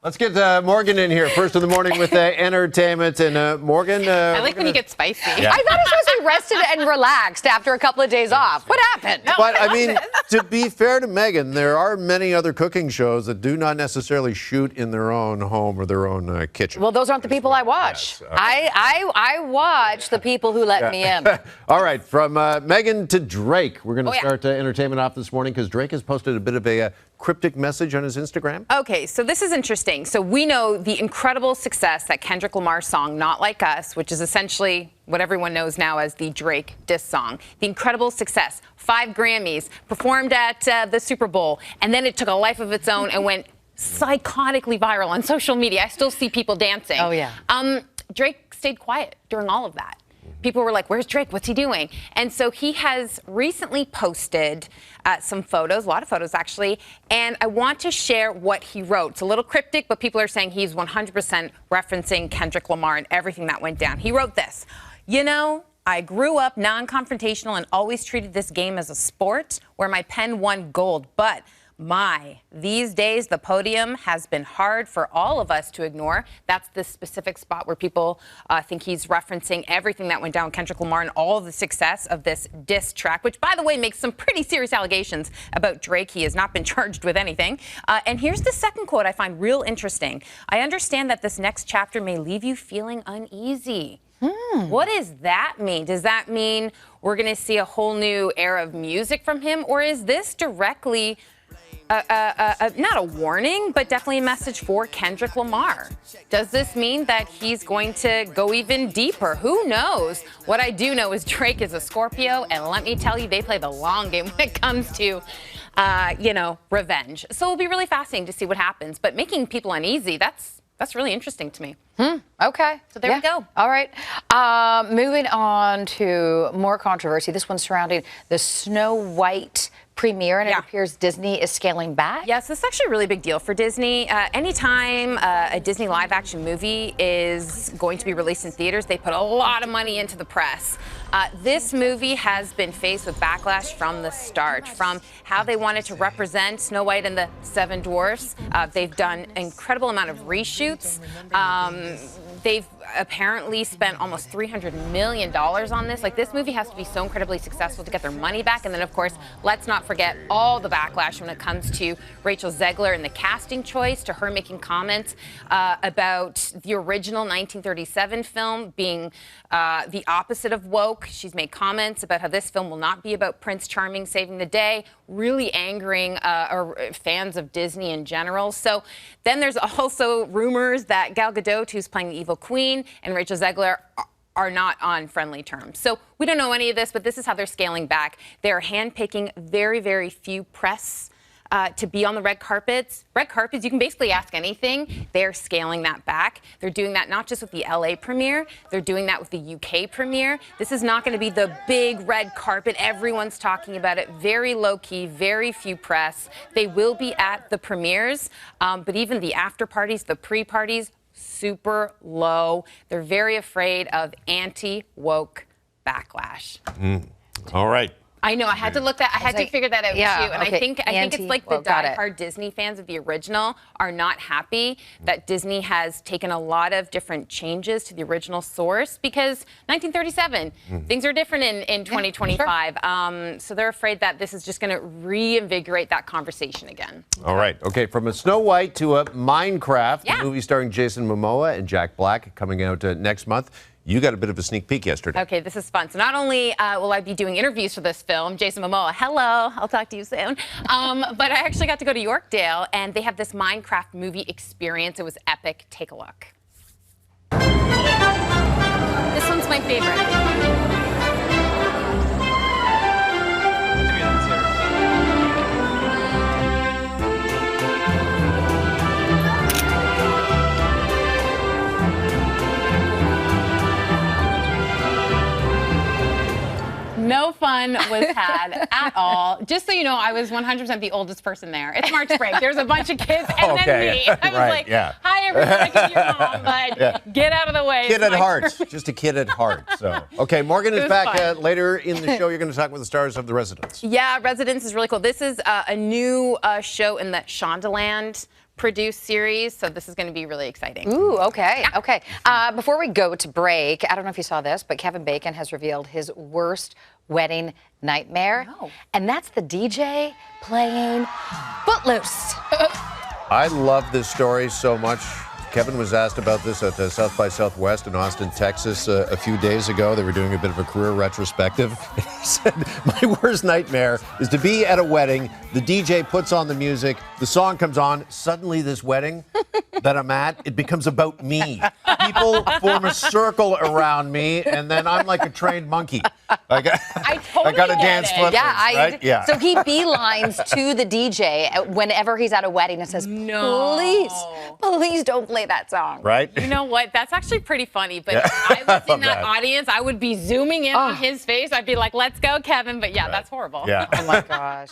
Let's get Morgan in here first in the morning with entertainment. And Morgan, I like when you get spicy. Yeah. I thought I was supposed to be rested and relaxed after a couple of days off. What happened? No, but I mean, to be fair to Megan, there are many other cooking shows that do not necessarily shoot in their own home or their own kitchen. Well, those aren't the people I watch. Yes. I watch the people who let me in. All right, from Megan to Drake, we're going to start entertainment off this morning because Drake has posted a bit of a cryptic message on his Instagram. Okay, so this is interesting. So we know the incredible success that Kendrick Lamar's song Not Like Us, which is essentially what everyone knows now as the Drake diss song, the incredible success, 5 Grammys, performed at the Super Bowl, and then it took a life of its own and went psychotically viral on social media. I still see people dancing. Oh, yeah. Drake stayed quiet during all of that. People were like, where's Drake? What's he doing? And so he has recently posted some photos, a lot of photos actually, and I want to share what he wrote. It's a little cryptic, but people are saying he's 100% referencing Kendrick Lamar and everything that went down. He wrote this: "You know, I grew up non-confrontational and always treated this game as a sport where my pen won gold, but these days the podium has been hard for all of us to ignore." That's the specific spot where people think he's referencing everything that went down with Kendrick Lamar and all of the success of this diss track, which, by the way, makes some pretty serious allegations about Drake. He has not been charged with anything. And here's the second quote I find real interesting. "I understand that this next chapter may leave you feeling uneasy." What does that mean? Does that mean we're going to see a whole new era of music from him? Or is this directly not a warning, but definitely a message for Kendrick Lamar? Does this mean that he's going to go even deeper? Who knows? What I do know is Drake is a Scorpio, and let me tell you, they play the long game when it comes to, revenge. So it'll be really fascinating to see what happens. But making people uneasy, that's really interesting to me. Okay. So there we go. All right. Moving on to more controversy. This one surrounding the Snow White premiere, and it appears Disney is scaling back. Yes, this is actually a really big deal for Disney. Anytime a Disney live-action movie is going to be released in theaters, they put a lot of money into the press. This movie has been faced with backlash from the start, from how they wanted to represent Snow White and the 7 Dwarfs. They've done an incredible amount of reshoots. They've apparently spent almost $300 million on this. Like, this movie has to be so incredibly successful to get their money back. And then, of course, let's not forget all the backlash when it comes to Rachel Zegler and the casting choice, to her making comments about the original 1937 film being the opposite of woke. She's made comments about how this film will not be about Prince Charming saving the day, really angering fans of Disney in general. So then there's also rumors that Gal Gadot, who's playing the evil queen, and Rachel Zegler are not on friendly terms. So we don't know any of this, but this is how they're scaling back. They're handpicking very, very few press to be on the red carpets. Red carpets, you can basically ask anything. They're scaling that back. They're doing that not just with the LA premiere, they're doing that with the UK premiere. This is not going to be the big red carpet. Everyone's talking about it. Very low key, very few press. They will be at the premieres, but even the after parties, the pre-parties, super low. They're very afraid of anti-woke backlash. All right. I know. I had to look that. I had to figure that out too. And I think it's like the diehard Disney fans of the original are not happy that Disney has taken a lot of different changes to the original source, because 1937 things are different in 2025. Sure. So they're afraid that this is just going to reinvigorate that conversation again. All right. Okay. From a Snow White to a Minecraft, the movie starring Jason Momoa and Jack Black, coming out next month. You got a bit of a sneak peek yesterday. Okay, this is fun. So not only will I be doing interviews for this film, Jason Momoa, hello, I'll talk to you soon. But I actually got to go to Yorkdale, and they have this Minecraft movie experience. It was epic. Take a look. This one's my favorite. No fun was had at all. Just so you know, I was 100% the oldest person there. It's March break. There's a bunch of kids and then me. I was like, hi, everyone. I can be your mom, but get out of the way. Kid at heart. Just a kid at heart. So, okay, Morgan is back later in the show. You're going to talk with the stars of The Residence. Yeah, Residence is really cool. This is a new show in the Shondaland produced series, so this is going to be really exciting. Ooh, okay, okay. Before we go to break, I don't know if you saw this, but Kevin Bacon has revealed his worst wedding nightmare. No. And that's the DJ playing Footloose. I love this story so much. Kevin was asked about this at South by Southwest in Austin, Texas a few days ago. They were doing a bit of a career retrospective. And he said, my worst nightmare is to be at a wedding. The DJ puts on the music. The song comes on. Suddenly this wedding that I'm at, it becomes about me. People form a circle around me, and then I'm like a trained monkey. I totally got to get dance it. footloose, Yeah, right? Yeah. So he beelines to the DJ whenever he's at a wedding and says, please don't play that song. Right? You know what? That's actually pretty funny. But if I was in that audience, I would be zooming in on his face. I'd be like, let's go, Kevin. But yeah, that's horrible. Yeah. Oh, my gosh.